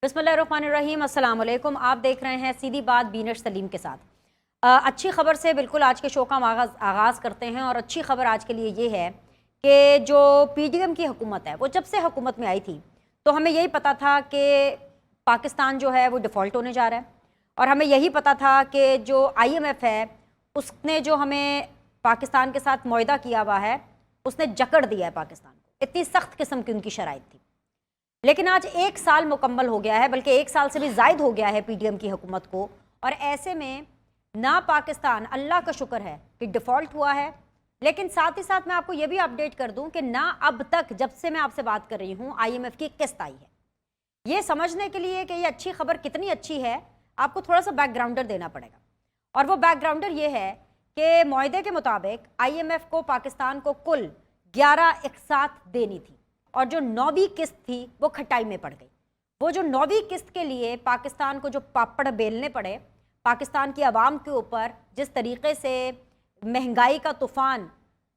बिस्मिल्लाहिर्रहमानिर्रहीम, अस्सलाम वालेकुम। आप देख रहे हैं सीधी बात बीनश सलीम के साथ। अच्छी खबर से बिल्कुल आज के शो का हम आगाज़ करते हैं। और अच्छी खबर आज के लिए ये है कि जो पीडीएम की हुकूमत है वो जब से हुकूमत में आई थी तो हमें यही पता था कि पाकिस्तान जो है वो डिफ़ॉल्ट होने जा रहा है। और हमें यही पता था कि जो IMF है उसने जो हमें पाकिस्तान के साथ मुआहदा किया हुआ है उसने जकड़ दिया है पाकिस्तान को। इतनी सख्त किस्म की उनकी शराइत थी। लेकिन आज 1 साल मुकम्मल हो गया है, बल्कि 1 साल से भी ज़ायद हो गया है पीडीएम की हुकूमत को। और ऐसे में ना पाकिस्तान, अल्लाह का शुक्र है कि डिफ़ॉल्ट हुआ है, लेकिन साथ ही साथ मैं आपको ये भी अपडेट कर दूं कि ना अब तक जब से मैं आपसे बात कर रही हूँ IMF की किस्त आई है। ये समझने के लिए कि ये अच्छी खबर कितनी अच्छी है आपको थोड़ा सा बैकग्राउंडर देना पड़ेगा। और वो बैकग्राउंडर ये है कि मुआहदे के मुताबिक IMF को पाकिस्तान को कुल 11 इक़सात देनी थी और जो 9वीं किस्त थी वो खटाई में पड़ गई। वो जो 9वीं किस्त के लिए पाकिस्तान को जो पापड़ बेलने पड़े, पाकिस्तान की आवाम के ऊपर जिस तरीके से महंगाई का तूफ़ान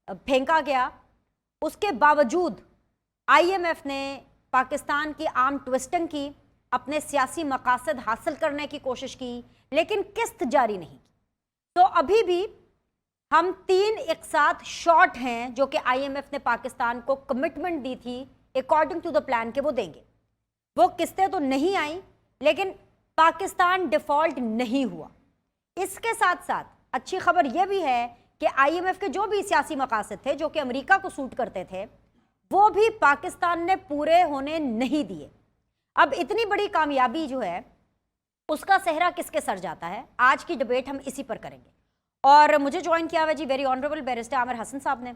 फेंका गया, उसके बावजूद IMF ने पाकिस्तान की आर्म ट्विस्टिंग की, अपने सियासी मकासद हासिल करने की कोशिश की, लेकिन किस्त जारी नहीं की। तो अभी भी हम 3 इक़सात शॉर्ट हैं जो कि IMF ने पाकिस्तान को कमिटमेंट दी थी अकॉर्डिंग टू द प्लान के वो देंगे। वो किस्तें तो नहीं आई, लेकिन पाकिस्तान डिफ़ॉल्ट नहीं हुआ। इसके साथ साथ अच्छी खबर यह भी है कि IMF के जो भी सियासी मकासद थे जो कि अमेरिका को सूट करते थे वो भी पाकिस्तान ने पूरे होने नहीं दिए। अब इतनी बड़ी कामयाबी जो है उसका सेहरा किसके सर जाता है, आज की डिबेट हम इसी पर करेंगे। और मुझे ज्वाइन किया हुआ जी very honourable barrister Aamir Hasan sahab ने।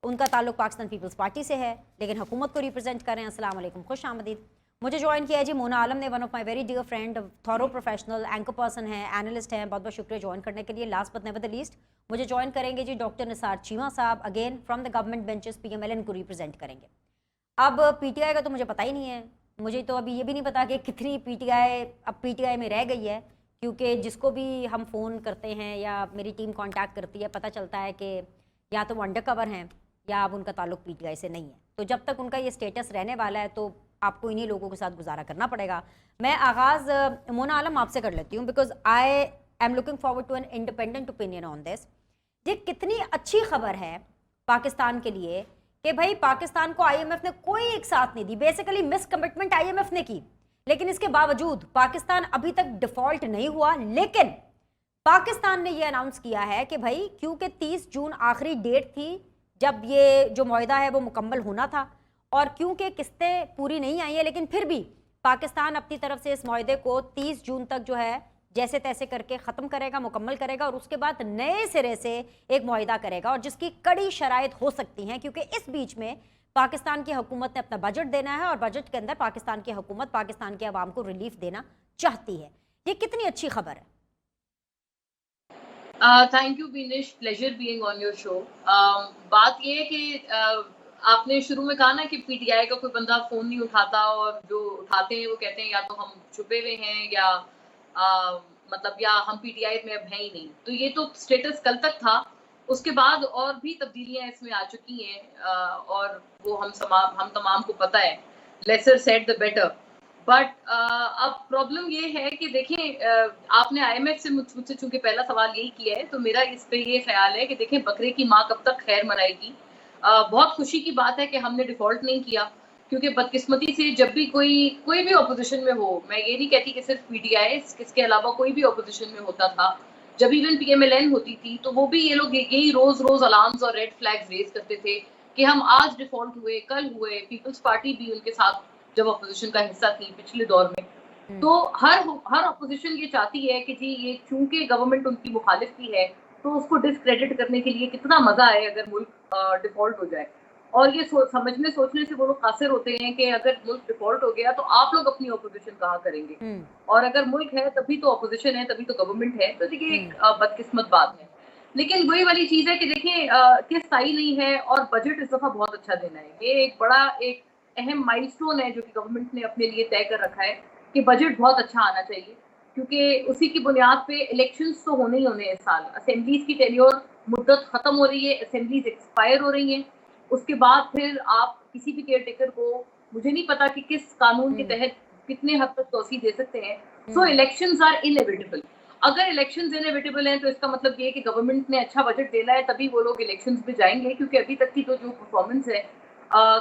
उनका ताल्लुक पाकिस्तान पीपल्स पार्टी से है लेकिन हुकूमत को रिप्रेजेंट कर रहे हैं। अस्सलाम वालेकुम, खुश आमदीद। मुझे ज्वाइन किया है जी मोना आलम ने, one of my very dear friend, thorough professional, anchor person है, एनालिस्ट हैं। बहुत बहुत शुक्रिया ज्वाइन करने के लिए। Last but never the least मुझे ज्वाइन करेंगे जी doctor Nisar Cheema sahab, again from the government benches, PMLN को रिप्रेजेंट करेंगे। अब PTI का तो मुझे पता ही नहीं है, मुझे तो अभी ये भी नहीं पता कि कितनी PTI अब PTI में रह गई है, क्योंकि जिसको भी हम फ़ोन करते हैं या मेरी टीम कांटेक्ट करती है पता चलता है कि या तो वो अंडर कवर हैं या अब उनका ताल्लुक PTI से नहीं है। तो जब तक उनका ये स्टेटस रहने वाला है तो आपको इन्हीं लोगों के साथ गुजारा करना पड़ेगा। मैं आगाज़ मोना आलम आपसे कर लेती हूँ because I am looking forward to an independent opinion on this. ये कितनी अच्छी खबर है पाकिस्तान के लिए कि भाई पाकिस्तान को IMF ने कोई एक साथ नहीं दी, बेसिकली मिस कमिटमेंट IMF ने की, लेकिन इसके बावजूद पाकिस्तान अभी तक डिफ़ॉल्ट नहीं हुआ। लेकिन पाकिस्तान ने यह अनाउंस किया है कि भाई क्योंकि 30 जून आखिरी डेट थी जब ये जो मुआहदा है वो मुकम्मल होना था, और क्योंकि किस्तें पूरी नहीं आई हैं, लेकिन फिर भी पाकिस्तान अपनी तरफ से इस मुआहदे को 30 जून तक जो है जैसे तैसे करके ख़त्म करेगा, मुकम्मल करेगा, और उसके बाद नए सिरे से एक मुआहदा करेगा, और जिसकी कड़ी शराइत हो सकती हैं क्योंकि इस बीच में पाकिस्तान की हुकूमत ने अपना बजट देना है और बजट के अंदर पाकिस्तान की हुकूमत पाकिस्तान के अवाम को रिलीफ देना चाहती है। ये कितनी अच्छी खबर है। Thank you Beenish, pleasure being on your show. बात ये है कि आपने शुरू में कहा ना कि PTI का कोई बंदा फ़ोन नहीं उठाता और जो उठाते हैं वो कहते हैं या तो हम छुपे हुए हैं या मतलब या हम PTI में अब हैं ही नहीं। तो ये तो स्टेटस कल तक था, उसके बाद और भी तब्दीलियां इसमें आ चुकी हैं और वो हम तमाम को पता है, lesser said the better. But अब प्रॉब्लम ये है कि देखिए आपने IMF से मुझसे चूंकि पहला सवाल यही किया है तो मेरा इस पे ये ख्याल है कि देखिए बकरे की माँ कब तक खैर मनाएगी। बहुत खुशी की बात है कि हमने डिफॉल्ट नहीं किया, क्योंकि बदकिस्मती से जब भी कोई भी ऑपोजिशन में हो, मैं ये नहीं कहती कि सिर्फ PTI, इसके अलावा कोई भी ऑपोजिशन में होता था, जब इवन PMLN होती थी तो वो भी ये लोग यही रोज अलार्म्स और रेड फ्लैग्स रेज करते थे कि हम आज डिफॉल्ट हुए, कल हुए। पीपल्स पार्टी भी उनके साथ जब अपोजिशन का हिस्सा थी पिछले दौर में, तो हर अपोजिशन ये चाहती है कि जी ये चूंकि गवर्नमेंट उनकी मुखालिफ भी है तो उसको डिस्क्रेडिट करने के लिए कितना मजा आए अगर मुल्क डिफॉल्ट हो जाए। और ये समझने सोचने से वो लोग कासिर होते हैं कि अगर मुल्क डिफॉल्ट हो गया तो आप लोग अपनी अपोजिशन कहाँ करेंगे, और अगर मुल्क है तभी तो अपोजिशन है, तभी तो गवर्नमेंट है। तो देखिए एक बदकिस्मत बात है, लेकिन वही वाली चीज है कि देखिए किस्त आई नहीं है और बजट इस दफा बहुत अच्छा देना है। ये एक बड़ा एक अहम माइलस्टोन है जो कि गवर्नमेंट ने अपने लिए तय कर रखा है कि बजट बहुत अच्छा आना चाहिए, क्योंकि उसी की बुनियाद पे इलेक्शंस तो होने ही होने हैं इस साल। असेंबलीज की टेन्योर मुद्दत खत्म हो रही है, असेंबलीज एक्सपायर हो रही हैं, उसके बाद फिर आप किसी भी केयर टेकर को, मुझे नहीं पता कि किस कानून के तहत کتنے حد تک توسیع دے سکتے ہیں. سو الیکشنز آر انیویٹیبل. اگر الیکشنز انیویٹیبل ہیں تو اس کا مطلب یہ ہے کہ گورنمنٹ نے اچھا بجٹ دینا ہے, تبھی وہ لوگ الیکشنز پہ جائیں گے, کیونکہ ابھی تک کی تو جو پرفارمنس ہے,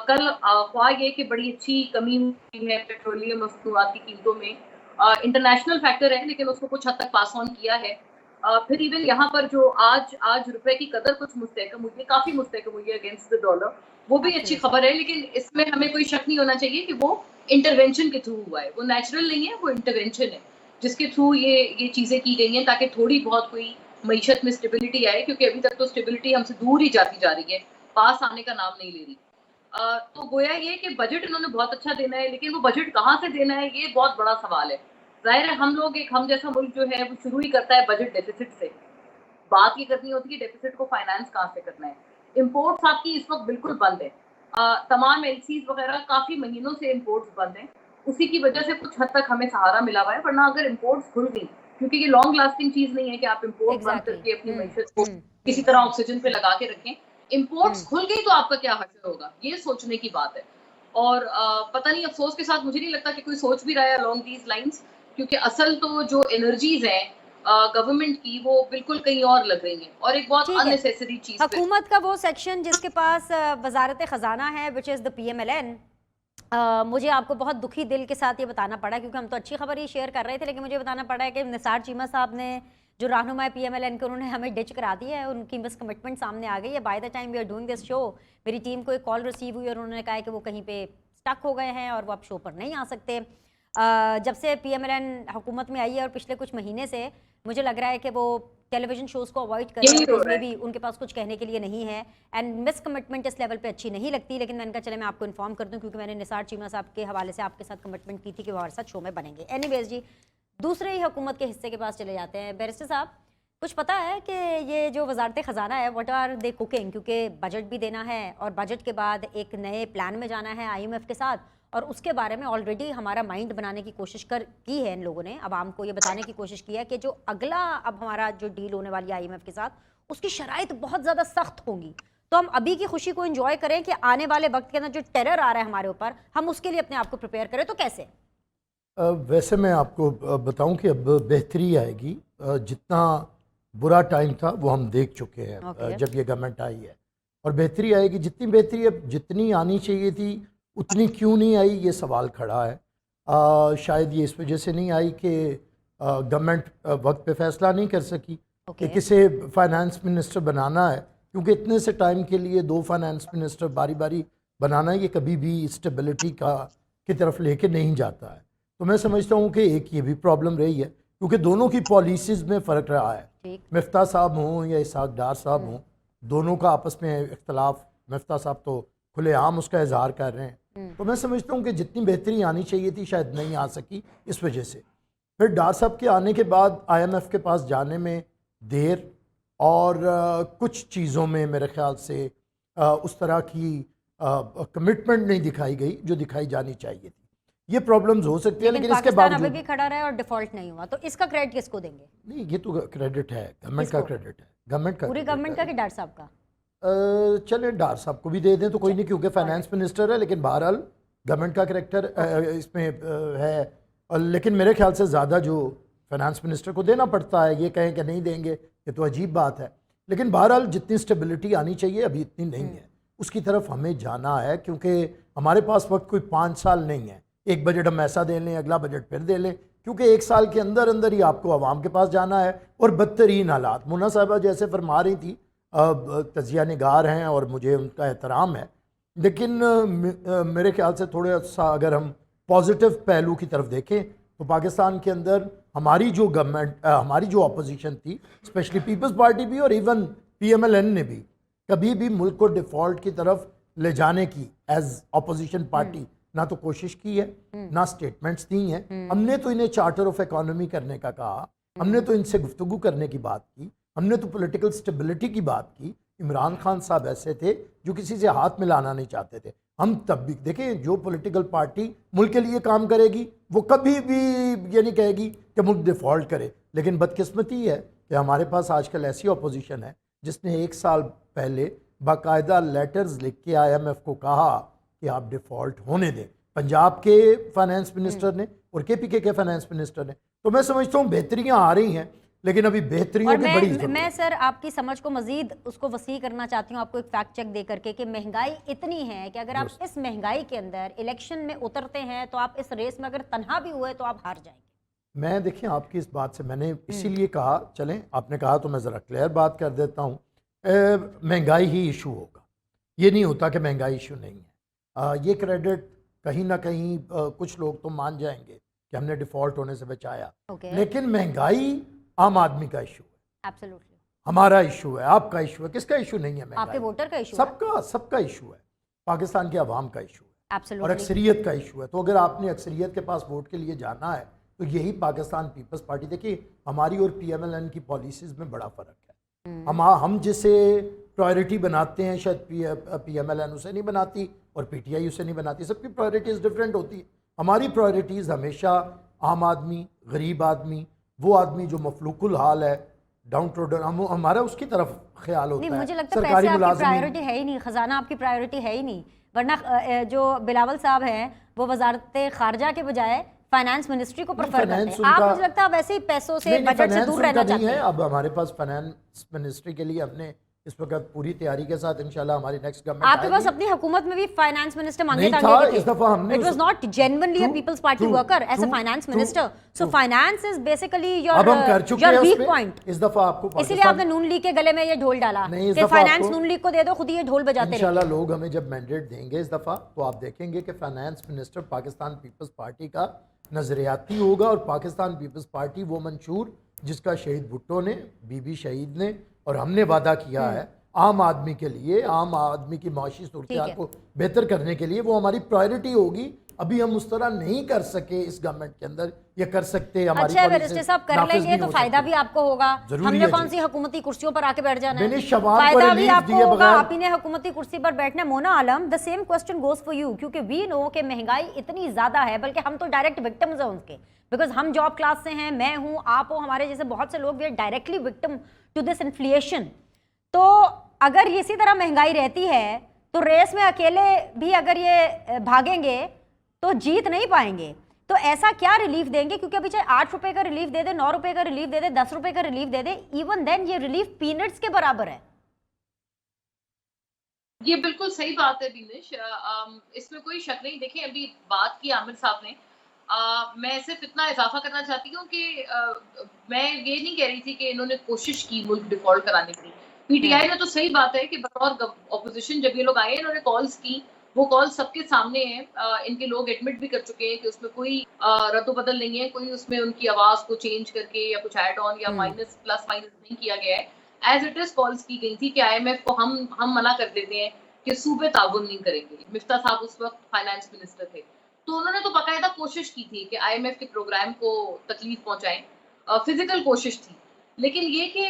کل خواہ یہ کہ بڑی اچھی کمی ہوئی ہے پیٹرولیم مصنوعات کی قیمتوں میں, انٹرنیشنل فیکٹر ہے لیکن اس کو کچھ حد تک پاس آن کیا ہے. پھر ایون یہاں پر جو آج روپے کی قدر کچھ مستحکم ہوئی ہے, کافی مستحکم ہوئی ہے اگینسٹ دا ڈالر, وہ بھی اچھی خبر ہے. لیکن اس میں ہمیں کوئی شک نہیں ہونا چاہیے کہ وہ انٹرونشن کے تھرو ہوا ہے, وہ نیچرل نہیں ہے, وہ انٹرونشن ہے جس کے تھرو یہ چیزیں کی گئی ہیں تاکہ تھوڑی بہت کوئی معیشت میں اسٹیبلٹی آئے, کیونکہ ابھی تک تو اسٹیبلٹی ہم سے دور ہی جاتی جا رہی ہے, پاس آنے کا نام نہیں لے رہی. تو گویا یہ کہ بجٹ انہوں نے بہت اچھا دینا ہے, لیکن وہ بجٹ کہاں سے دینا ہے یہ بہت بڑا سوال ہے. ظاہر ہے ہم جیسا ملک جو ہے وہ شروع ہی کرتا ہے بجٹ ڈیفیسٹ سے. بات یہ کرنی ہوتی ہے ڈیفیسٹ کو فائنانس کہاں سے کرنا ہے. امپورٹس آپ کی اس وقت بالکل بند ہے, تمام ایل سیز وغیرہ کافی مہینوں سے امپورٹس بند ہیں, اسی کی وجہ سے کچھ حد تک ہمیں سہارا ملا ہوا ہے. ورنہ اگر امپورٹس کھل گئی, کیونکہ یہ لانگ لاسٹنگ چیز نہیں ہے کہ آپ امپورٹ بند کر کے اپنی معیشت کو کسی طرح آکسیجن پہ لگا کے رکھیں. امپورٹس کھل گئی تو آپ کا کیا حشر ہوگا, یہ سوچنے کی بات ہے. اور پتہ نہیں, افسوس کے ساتھ مجھے نہیں لگتا کہ کوئی سوچ بھی رہا ہے along these lines, کیونکہ اصل تو جو انرجیز ہیں گورنمنٹ کی وہ بالکل کہیں اور لگ رہی ہیں, اور ایک بہت unnecessary چیز. حکومت کا وہ سیکشن جس کے پاس وزارت خزانہ ہے which is the PMLN, مجھے آپ کو بہت دکھی دل کے ساتھ یہ بتانا پڑا, کیونکہ ہم تو اچھی خبر ہی شیئر کر رہے تھے, لیکن مجھے بتانا پڑا ہے کہ نثار چیمہ صاحب نے جو رہنما PMLN کے, انہوں نے ہمیں ڈچ کرا دی ہے, ان کی مس کمٹمنٹ سامنے آ گئی ہے. By the time we are doing this show میری ٹیم کو ایک کال ریسیو ہوئی اور انہوں نے کہا ہے کہ وہ کہیں پہ اسٹک ہو گئے ہیں اور وہ اب شو پر نہیں آ سکتے. جب سے PMLN حکومت میں آئی ہے اور پچھلے کچھ مہینے سے مجھے لگ رہا ہے کہ وہ ٹیلی ویژن شوز کو اوائڈ کر رہے ہیں, اس میں بھی ان کے پاس کچھ کہنے کے لیے نہیں ہے. اینڈ مس کمٹمنٹ اس لیول پہ اچھی نہیں لگتی, لیکن میں نے کہا چلے میں آپ کو انفارم کر دوں, کیونکہ میں نے نثار چیمہ صاحب کے حوالے سے آپ کے ساتھ کمٹمنٹ کی تھی کہ وہ ہمارے ساتھ شو میں بنیں گے. اینی ویز جی, دوسرے ہی حکومت کے حصے کے پاس چلے جاتے ہیں. بیرسٹر صاحب, کچھ پتہ ہے کہ یہ جو وزارت خزانہ ہے واٹ آر دے کوکنگ, کیونکہ بجٹ بھی دینا ہے اور بجٹ کے بعد ایک نئے پلان میں جانا ہے IMF کے ساتھ, اور اس کے بارے میں آلریڈی ہمارا مائنڈ بنانے کی کوشش کی ہے ان لوگوں نے, عوام کو یہ بتانے کی کوشش کی ہے کہ جو اگلا اب ہمارا جو ڈیل ہونے والی ہے IMF کے ساتھ, اس کی شرائط بہت زیادہ سخت ہوں گی. تو ہم ابھی کی خوشی کو انجوائے کریں کہ آنے والے وقت کے اندر جو ٹیرر آ رہا ہے ہمارے اوپر, ہم اس کے لیے اپنے آپ کو پریپیئر کریں. تو کیسے؟ ویسے میں آپ کو بتاؤں کہ اب بہتری آئے گی. جتنا برا ٹائم تھا وہ ہم دیکھ چکے ہیں جب یہ گورنمنٹ آئی ہے, اور بہتری آئے گی. جتنی بہتری اب جتنی آنی چاہیے تھی اتنی کیوں نہیں آئی, یہ سوال کھڑا ہے. شاید یہ اس وجہ سے نہیں آئی کہ گورنمنٹ وقت پہ فیصلہ نہیں کر سکی کہ کسے فائنانس منسٹر بنانا ہے, کیونکہ اتنے سے ٹائم کے لیے 2 فائنانس منسٹر باری باری بنانا یہ کبھی بھی اسٹیبلٹی کی طرف لے کے نہیں جاتا ہے. تو میں سمجھتا ہوں کہ ایک یہ بھی پرابلم رہی ہے, کیونکہ دونوں کی پالیسیز میں فرق رہا ہے. مفتاح صاحب ہوں یا اسحاق ڈار صاحب ہوں, دونوں کا آپس میں اختلاف, مفتاح صاحب تو کھلے عام اس کا اظہار کر رہے ہیں. تو میں سمجھتا ہوں کہ جتنی بہتری آنی چاہیے تھی شاید نہیں آ سکی اس وجہ سے. پھر ڈار صاحب کے آنے کے بعد IMF کے پاس جانے میں دیر, اور کچھ چیزوں میں میرے خیال سے اس طرح کی کمٹمنٹ نہیں دکھائی گئی جو دکھائی جانی چاہیے تھی. یہ پرابلمز ہو سکتی ہیں, لیکن اس کے باوجود ابھی بھی کھڑا رہا اور ڈیفالٹ نہیں ہوا, تو اس کا کریڈٹ کس کو دیں گے؟ نہیں, یہ تو کریڈٹ ہے گورنمنٹ کا, کریڈٹ ہے گورنمنٹ کا, پوری گورنمنٹ کا کہ ڈار صاحب کا؟ چلیں ڈار صاحب کو بھی دے دیں تو کوئی نہیں, کیونکہ فائنانس منسٹر ہے, لیکن بہرحال گورنمنٹ کا کریکٹر اس میں ہے. لیکن میرے خیال سے زیادہ جو فائنانس منسٹر کو دینا پڑتا ہے, یہ کہیں کہ نہیں دیں گے یہ تو عجیب بات ہے. لیکن بہرحال جتنی اسٹیبلٹی آنی چاہیے ابھی اتنی نہیں ہے, اس کی طرف ہمیں جانا ہے, کیونکہ ہمارے پاس وقت کوئی 5 سال نہیں ہے. ایک بجٹ ہم ایسا دے لیں, اگلا بجٹ پھر دے لیں, کیونکہ 1 سال کے اندر اندر ہی آپ کو عوام کے پاس جانا ہے. اور بدترین حالات, مونا صاحبہ جیسے فرما رہی تھی, تجزیہ نگار ہیں اور مجھے ان کا احترام ہے, لیکن میرے خیال سے تھوڑا سا اگر ہم پازیٹیو پہلو کی طرف دیکھیں تو پاکستان کے اندر ہماری جو گورنمنٹ, ہماری جو اپوزیشن تھی, اسپیشلی پیپلز پارٹی بھی اور ایون PMLN نے بھی کبھی بھی ملک کو ڈیفالٹ کی طرف لے جانے کی ایز اپوزیشن پارٹی نہ تو کوشش کی ہے, نہ سٹیٹمنٹس دی ہیں. ہم نے تو انہیں چارٹر آف اکانومی کرنے کا کہا, ہم نے تو ان سے گفتگو کرنے کی بات کی, ہم نے تو پولیٹیکل سٹیبلٹی کی بات کی. عمران خان صاحب ایسے تھے جو کسی سے ہاتھ ملانا نہیں چاہتے تھے. ہم تب بھی دیکھیں, جو پولیٹیکل پارٹی ملک کے لیے کام کرے گی وہ کبھی بھی یہ نہیں کہے گی کہ ملک ڈیفالٹ کرے. لیکن بدقسمتی ہے کہ ہمارے پاس آج کل ایسی اپوزیشن ہے جس نے 1 سال پہلے باقاعدہ لیٹرز لکھ کے IMF کو کہا کہ آپ ڈیفالٹ ہونے دیں. पंजाब के फाइनेंस मिनिस्टर ने और KPK के फाइनेंस मिनिस्टर ने। तो मैं समझता हूँ बेहतरियाँ आ रही हैं, लेकिन अभी बेहतरियों और की बड़ी ज़रूरत मैं है। सर आपकी समझ को मजीद उसको वसी करना चाहती हूँ, आपको एक फैक्ट चेक दे करके कि महंगाई इतनी है कि अगर आप इस महंगाई के अंदर इलेक्शन में उतरते हैं तो आप इस रेस में अगर तनहा भी हुए तो आप हार जाएंगे। मैं देखिए आपकी इस बात से मैंने इसीलिए कहा, चलें आपने कहा तो मैं ज़रा क्लियर बात कर देता हूँ, महंगाई ही इशू होगा, ये नहीं होता कि महंगाई इशू नहीं है। ये क्रेडिट कहीं ना कहीं कुछ लोग तो मान जाएंगे कि हमने डिफ़ॉल्ट होने से बचाया, लेकिन महंगाई आम आदमी का इशू है, एब्सोल्युटली हमारा इशू है, आपका इशू है, किसका इशू नहीं है महंगाई? आपके वोटर का इशू है, सबका इशू है, पाकिस्तान के अवाम का इशू है और एब्सोल्युटली अक्सरियत का इशू है। तो अगर आपने अक्सरियत के पास वोट के लिए जाना है तो यही पाकिस्तान पीपल्स पार्टी, देखिए हमारी और PMLN की पॉलिसीज़ में बड़ा फ़र्क है। हम जिसे प्रायोरिटी बनाते हैं शायद PMLN उसे नहीं बनाती और PTI उसे नहीं बनाती, सबकी प्रायोरिटीज़ डिफरेंट होती है। हमारी प्रायोरिटीज़ हमेशा आम आदमी, गरीब आदमी, वो आदमी जो मफलूकुल हाल है, डाउन ट्रोडन, हमारा उसकी तरफ ख्याल होता नहीं, है। मुझे लगता है पैसे आपकी प्रायोरिटी है ही नहीं, खजाना आपकी प्रायोरिटी है ही नहीं, वरना जो बिलावल साहब हैं वो वजारत खारजा के बजाय फाइनेंस मिनिस्ट्री को प्रेफर करते हैं। आप मुझे लगता है वैसे ही पैसों से बजट से दूर रहना चाहते हैं। अब हमारे पास फाइनेंस मिनिस्ट्री के लिए हमने इस वक्त पूरी तैयारी के साथ इंशाल्लाह हमारी नेक्स्ट गवर्नमेंट आपके पास अपनी हुकूमत में भी फाइनेंस मिनिस्टर मांगे था, तांगे इस दफा हमने it was not genuinely a Peoples Party worker as a finance minister, so finance is basically अब हम कर चुके हैं योर उस वीक पे। पॉइंट। इस दफा आपको इसीलिए आपने नून लीग के गले में ये ढोल डाला नहीं, इस कि दफा फाइनेंस आपको- नून लीग को दे दो, खुद ही ये ढोल बजाते रहे। इंशाल्लाह लोग हमें जब मैंडेट देंगे इस दफ़ा तो आप देखेंगे कि फाइनेंस मिनिस्टर पाकिस्तान पीपल्स पार्टी का नज़रियाती होगा और पाकिस्तान पीपल्स पार्टी वो मंशूर जिसका शहीद भुट्टो ने, बीबी शहीद ने और हमने वादा किया है आम आदमी के लिए, आम आदमी की माशी सूरत को बेहतर करने के लिए, वो हमारी प्रायोरिटी होगी। अभी हम उस तरह नहीं कर सके इस गवर्नमेंट के अंदर, ये कर सकते हमारी अच्छा है policies बैरिस्टर साहब, कर नाफिज लेंगे नहीं तो हो फायदा सकती। भी आपको होगा। जरूरी हमने है कौन जी। सी हुकूमती कुर्सियों पर आके बैठ जाना है, मैंने शवाब फायदा पर भी रिलीफ आपको दिए होगा, बगैर आप ही ने हुकूमती कुर्सी पर बैठना है। Mona Alam, the same question goes for you, क्योंकि वी नो कि महंगाई इतनी ज्यादा है, बल्कि हम तो डायरेक्ट विक्टिम्स हैं उसके, बिकॉज हम जॉब क्लास से हैं, मैं हूं, आप हो, हमारे जैसे बहुत से लोग भी directly victim to this inflation. तो अगर इसी तरह महंगाई रहती है तो रेस में अकेले भी अगर ये भागेंगे तो जीत नहीं पाएंगे। तो ऐसा क्या रिलीफ देंगे, क्योंकि अभी चाहे 8 रुपए का रिलीफ दे दे, 9 रुपए का रिलीफ दे दे, 10 रुपए का रिलीफ दे दे, इवन देन ये रिलीफ पीनट्स के बराबर है। ये बिल्कुल सही बात है बीनिश, इसमें कोई शक नहीं। देखिए अभी बात की आमिर साहब ने, मैं सिर्फ इतना इजाफा करना चाहती हूँ कि मैं ये नहीं कह रही थी कि इन्होंने कोशिश की मुल्क डिफॉल्ट कराने की। PTI ने तो सही बात है कि बतौर ऑपोजिशन जब ये लोग आए इन्होंने कॉल्स की, वो कॉल सबके सामने है, इनके लोग एडमिट भी कर चुके हैं कि उसमें कोई रद्दोबदल नहीं है, कोई उसमें उनकी आवाज को चेंज करके या कुछ ऐड ऑन या माइनस प्लस माइनस नहीं किया गया है। एज इट इज कॉल्स की गई थी कि IMF को हम मना कर देते हैं कि सूबे ताउन नहीं करेंगे। मिफ्ता साहब उस वक्त फाइनेंस मिनिस्टर थे, तो उन्होंने तो बाकायदा कोशिश की थी कि IMF के प्रोग्राम को तकलीफ पहुंचाएं, फिजिकल कोशिश थी। लेकिन ये कि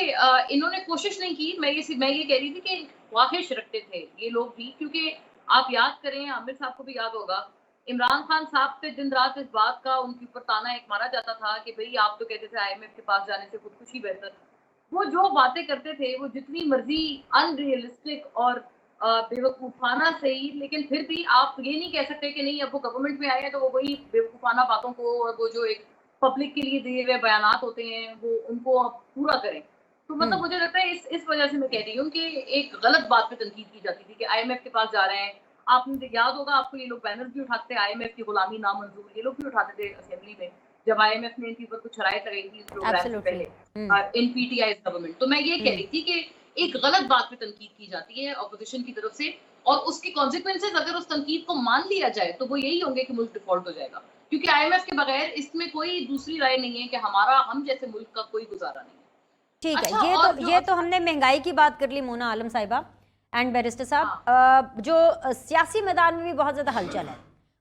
इन्होंने कोशिश नहीं की। मैं ये कह रही थी कि ख्वाहिश रखते थे ये लोग भी, क्योंकि आप याद करें, आमिर साहब को भी याद होगा, इमरान खान साहब पे दिन रात इस बात का उनके ऊपर ताना एक मारा जाता था कि भाई आप तो कहते थे IMF के पास जाने से खुदकुशी बेहतर। वो जो बातें करते थे वो जितनी मर्जी अनरियलिस्टिक और बेवकूफाना सही, लेकिन फिर भी आप ये नहीं कह सकते कि नहीं अब वो गवर्नमेंट में आए हैं तो वो वही बेवकूफाना बातों को और वो जो एक पब्लिक के लिए दिए हुए बयानात होते हैं वो उनको आप पूरा करें। तो मतलब मुझे लगता है इस वजह से मैं कह रही हूँ कि एक गलत बात पे तनकीद की जाती थी कि IMF के पास जा रहे हैं। आपने याद होगा, आपको ये लोग बैनर भी उठाते थे, IMF की गुलामी नामंजूर, ये लोग भी उठाते थे असेंबली में जब IMF ने इनके ऊपर कुछ शराइत लगाई थी इस प्रोग्राम से पहले इन PTI गवर्नमेंट। तो मैं ये कह रही थी कि एक गलत बात पे तनकीद की जाती है ऑपोजिशन की तरफ से, और उसके कॉन्सिक्वेंसेज अगर उस तनकीद को मान लिया जाए तो वो यही होंगे कि मुल्क डिफॉल्ट हो जाएगा, क्योंकि IMF के बगैर इसमें कोई दूसरी राय नहीं है कि हम जैसे मुल्क का कोई गुजारा नहीं है। ठीक अच्छा, है, ये तो हमने महंगाई की बात कर ली मोना आलम साहिबा एंड बैरिस्टर साहब। जो सियासी मैदान में भी बहुत ज्यादा हलचल है,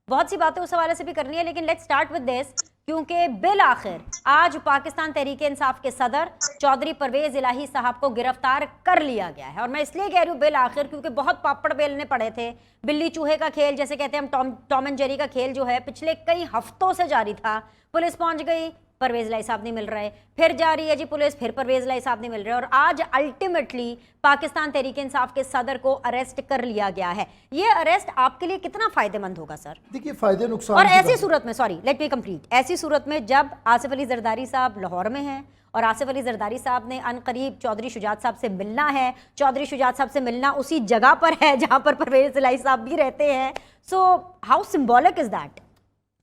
बहुत सी बातें उस हवाले से भी करनी है, लेकिन लेट्स स्टार्ट विद दिस, क्योंकि बिल आखिर आज पाकिस्तान तहरीक इंसाफ के सदर चौधरी परवेज इलाही साहब को गिरफ्तार कर लिया गया है। और मैं इसलिए कह रही हूँ बिल आखिर, क्योंकि बहुत पापड़ बेलने पड़े थे। बिल्ली चूहे का खेल जैसे कहते हैं हम, टॉम एंड जेरी का खेल जो है पिछले कई हफ्तों से जारी था। पुलिस पहुंच गई, परवेज़ इलाही साहब नहीं मिल रहे, फिर जा रही है जी पुलिस, फिर परवेज़ इलाही साहब नहीं मिल रहे, और आज अल्टीमेटली पाकिस्तान तहरीक इंसाफ के सदर को अरेस्ट कर लिया गया है। ये अरेस्ट आपके लिए कितना फ़ायदेमंद होगा सर? देखिए फ़ायदे नुकसान और की ऐसी बात- सूरत में, सॉरी लेट मी कंप्लीट, ऐसी सूरत में जब आसिफ अली जरदारी साहब लाहौर में हैं और आसिफ अली जरदारी साहब ने अनकरीब चौधरी शुजात साहब से मिलना है, चौधरी शुजात साहब से मिलना उसी जगह पर है जहां पर परवेज़ इलाही साहब भी रहते हैं, so how symbolic is that?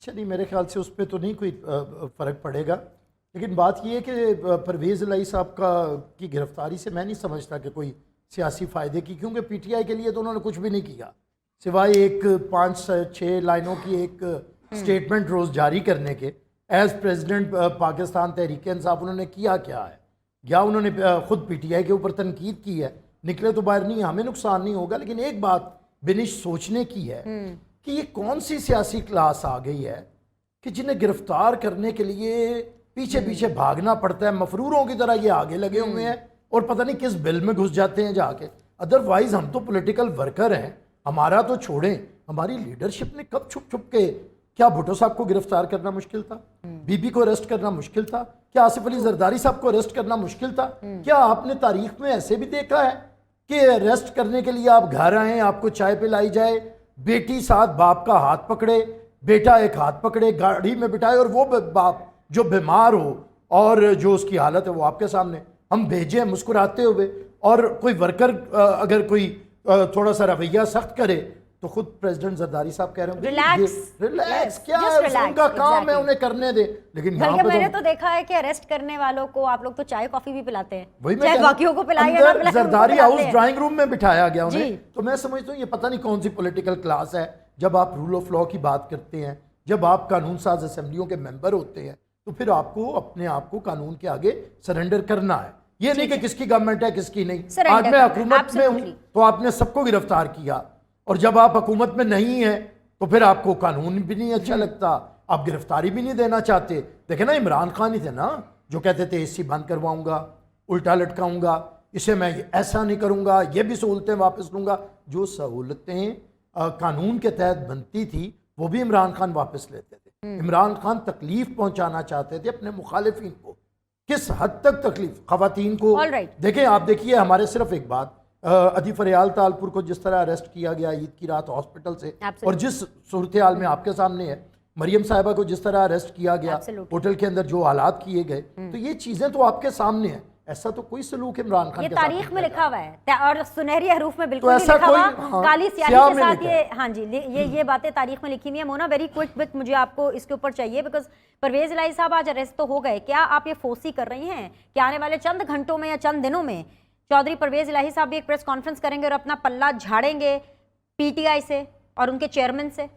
चलिए मेरे ख्याल से उस पर तो नहीं कोई फ़र्क पड़ेगा, लेकिन बात ये है कि परवेज़ इलाही साहब की गिरफ्तारी से मैं नहीं समझता कि कोई सियासी फ़ायदे की, क्योंकि पीटीआई के लिए तो उन्होंने कुछ भी नहीं किया सिवाय एक 5-6 लाइनों की एक स्टेटमेंट रोज़ जारी करने के। एज़ प्रेसिडेंट पाकिस्तान तहरीक इंसाफ उन्होंने किया क्या है? या उन्होंने ख़ुद पीटीआई के ऊपर तनकीद की है, निकले तो बाहर नहीं, हमें नुकसान नहीं होगा। लेकिन एक बात बिनिश सोचने की है कि ये कौन सी सियासी क्लास आ गई है कि जिन्हें गिरफ्तार करने के लिए पीछे पीछे भागना पड़ता है, मफरूरों की तरह ये आगे लगे हुए हैं और पता नहीं किस बिल में घुस जाते हैं जाके। अदरवाइज़ हम तो पॉलिटिकल वर्कर हैं, हमारा तो छोड़ें, हमारी लीडरशिप ने कब छुप छुप के, क्या भुट्टो साहब को गिरफ्तार करना मुश्किल था? बीबी को अरेस्ट करना मुश्किल था? क्या आसिफ अली जरदारी साहब को अरेस्ट करना मुश्किल था? क्या आपने तारीख में ऐसे भी देखा है कि अरेस्ट करने के लिए आप घर आए, आपको चाय पिलाई जाए, बेटी साथ बाप का हाथ पकड़े, बेटा एक हाथ पकड़े, गाड़ी में बिठाए, और वो बाप जो बीमार हो और जो उसकी हालत है वो आपके सामने हम भेजें मुस्कुराते हुए, और कोई वर्कर अगर कोई थोड़ा सा रवैया सख्त करे तो खुद प्रेसिडेंट जरदारी साहब कह रहे हैं रिलैक्स, क्या है, उनका काम है, उन्हें करने दे। लेकिन यहाँ पे मैंने तो देखा है कि अरेस्ट करने वालों को आप लोग तो चाय कॉफी भी पिलाते हैं, वही चाहे बाकियों को पिलाइए ना पिलाइए, जरदारी हाउस ड्राइंग रूम में बिठाया गया उन्हें। तो मैं समझता हूँ ये पता नहीं कौन सी पॉलिटिकल क्लास है। जब आप रूल ऑफ लॉ की बात करते हैं, जब आप कानून साज असेंबलियों के मेंबर होते हैं, तो फिर आपको अपने आप को कानून के आगे सरेंडर करना है। ये नहीं कि किसकी गवर्नमेंट है किसकी नहीं। आज मैं हुकूमत में हूँ तो आपने सबको गिरफ्तार किया, और जब आप हुकूमत में नहीं है तो फिर आपको कानून भी नहीं अच्छा लगता, आप गिरफ्तारी भी नहीं देना चाहते। देखे ना, इमरान खान ही थे ना जो कहते थे एसी बंद करवाऊंगा, उल्टा लटकाऊंगा, इसे मैं ऐसा नहीं करूंगा, ये भी सहूलतें वापस लूंगा। जो सहूलतें कानून के तहत बनती थी वो भी इमरान खान वापस लेते थे। इमरान खान तकलीफ पहुंचाना चाहते थे अपने मुखालिफिन को। किस हद तक तकलीफ? खवातीन को देखें, आप देखिए, हमारे सिर्फ एक बात, अदीफ रियाल तालपुर को जिस तरह अरेस्ट किया गया ईद की रात हॉस्पिटल से, और जिस सूरत हाल में आपके सामने है, मरियम साहिबा को जिस तरह अरेस्ट किया गया, होटल के अंदर जो हालात किए गए, तो ये चीजें तो आपके सामने हैं। ऐसा तो कोई सलूक इमरान खान के तारीख में लिखा हुआ है और सुनहरी हरूफ में बिल्कुल नहीं लिखा हुआ, काली स्याही के साथ ये, हाँ जी, ये बातें तारीख में लिखी हुई है। मोना, वेरी क्विक बिट मुझे आपको इसके ऊपर चाहिए, बिकॉज परवेज़ इलाही साहब आज अरेस्ट तो हो गए, क्या आप ये फोर्सी कर रही हैं कि आने वाले चंद घंटों में या चंद दिनों में चौधरी परवेज़ इलाही साहब भी एक प्रेस कॉन्फ्रेंस करेंगे और अपना पल्ला झाड़ेंगे पीटीआई से और उनके चेयरमैन से?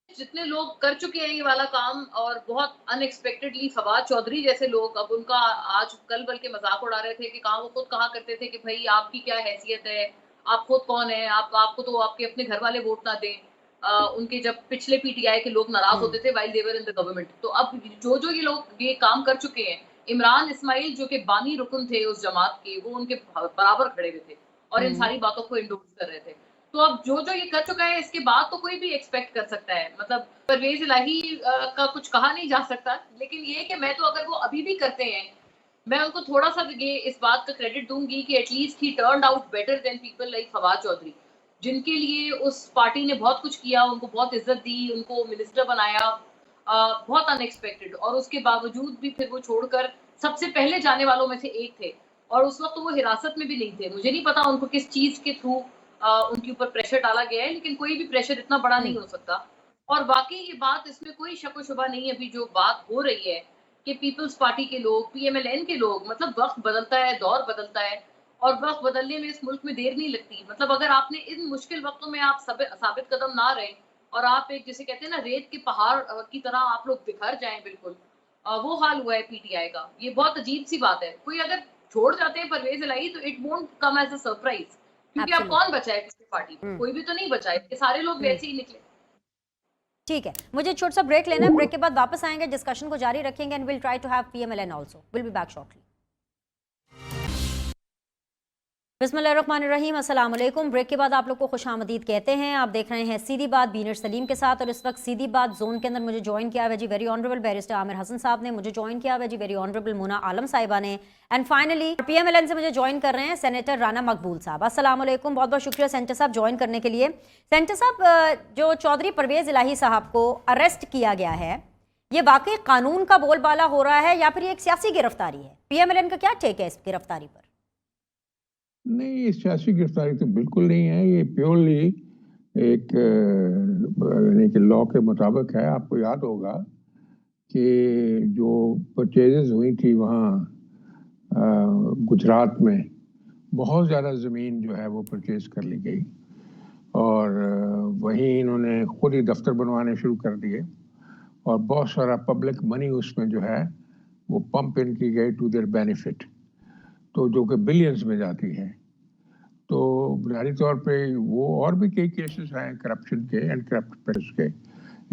जितने लोग कर चुके हैं ये वाला काम, और बहुत अनएक्सपेक्टेडली फवाद चौधरी जैसे लोग, अब उनका आज कल बल्कि मजाक उड़ा रहे थे कि वो खुद कहा करते थे कि भाई आपकी क्या हैसियत है, आप खुद कौन है, आपको तो आपके अपने घर वाले वोट ना दें। उनके जब पिछले पीटीआई के लोग नाराज होते थे while they were in the government, तो अब जो ये लोग ये काम कर चुके हैं, इमरान इस्माइल जो कि बानी रुकन थे उस जमात के, वो उनके बराबर खड़े हुए थे और इन सारी बातों को इंडोर्स कर रहे थे। तो अब जो ये कर चुका है, इसके बाद तो कोई भी एक्सपेक्ट कर सकता है। मतलब परवेज़ इलाही का कुछ कहा नहीं जा सकता, लेकिन ये कि मैं तो अगर वो अभी भी करते हैं, मैं उनको थोड़ा सा ये इस बात का क्रेडिट दूंगी कि at least he turned out better than people like Fawad Chaudhry, जिनके लिए उस पार्टी ने बहुत कुछ किया, उनको बहुत इज्जत दी, उनको मिनिस्टर बनाया, बहुत अनएक्सपेक्टेड, और उसके बावजूद भी फिर वो छोड़कर सबसे पहले जाने वालों में से एक थे, और उस वक्त तो वो हिरासत में भी नहीं थे। मुझे नहीं पता उनको किस चीज के थ्रू उनके ऊपर प्रेशर डाला गया है, लेकिन कोई भी प्रेशर इतना बड़ा नहीं हो सकता। और बाकी ये बात, इसमें कोई शक व शुबा नहीं है, अभी जो बात हो रही है कि पीपल्स पार्टी के लोग, पीएमएलएन के लोग, मतलब वक्त बदलता है, दौर बदलता है, और वक्त बदलने में इस मुल्क में देर नहीं लगती। मतलब अगर आपने इन मुश्किल वक्तों में आप साबित कदम ना रहे और आप एक, जिसे कहते हैं ना, रेत के पहाड़ की तरह आप लोग बिखर जाएं, बिल्कुल वो हाल हुआ है पीटीआई का। ये बहुत अजीब सी बात है। कोई अगर छोड़ जाते हैं परवेज़ इलाही तो it won't come as a surprise, क्योंकि अब कौन बचा है किसी पार्टी में? कोई भी तो नहीं बचा है, ये सारे लोग वैसे ही निकले। ठीक है, मुझे छोटा सा ब्रेक लेना है, ब्रेक के बाद वापस आएंगे, डिस्कशन को जारी रखेंगे, and will try to have PMLN also. Will be back shortly. بسم اللہ الرحمن الرحیم، السلام علیکم۔ بریک کے بعد آپ لوگ کو خوش آمدید کہتے ہیں۔ آپ دیکھ رہے ہیں سیدھی بات بینر سلیم کے ساتھ، اور اس وقت سیدھی بات زون کے اندر مجھے جوائن کیا ہوا جی ویری آنریبل بیرسٹر عامر حسن صاحب نے، مجھے جوائن کیا ہوا جی ویری آنریبل مونا عالم صاحبہ نے، and finally P M L N سے مجھے جوائن کر رہے ہیں سینیٹر رانا مقبول صاحب۔ السلام علیکم، بہت بہت شکریہ سینیٹر صاحب جوائن کرنے کے لیے۔ سینیٹر صاحب، جو چودھری پرویز الہی صاحب کو اریسٹ کیا گیا ہے، یہ واقعی قانون کا بول بالا ہو رہا ہے یا پھر یہ ایک سیاسی گرفتاری ہے؟ پی ایم ایل این کا کیا ٹیک ہے اس گرفتاری پر؟ نہیں، یہ سیاسی گرفتاری تو بالکل نہیں ہے، یہ پیورلی ایک یعنی کہ لاء کے مطابق ہے۔ آپ کو یاد ہوگا کہ جو پرچیزز ہوئی تھی وہاں گجرات میں، بہت زیادہ زمین جو ہے وہ پرچیز کر لی گئی، اور وہیں انہوں نے خود ہی دفتر بنوانے شروع کر دیے، اور بہت سارا پبلک منی اس میں جو ہے وہ پمپ ان کی گئی ٹو دیئر بینیفٹ، تو جو کہ بلینز میں جاتی ہے۔ تو بنیادی طور پہ وہ اور بھی کئی کیسز ہیں کرپشن کے اینڈ کرپٹ پریس کے،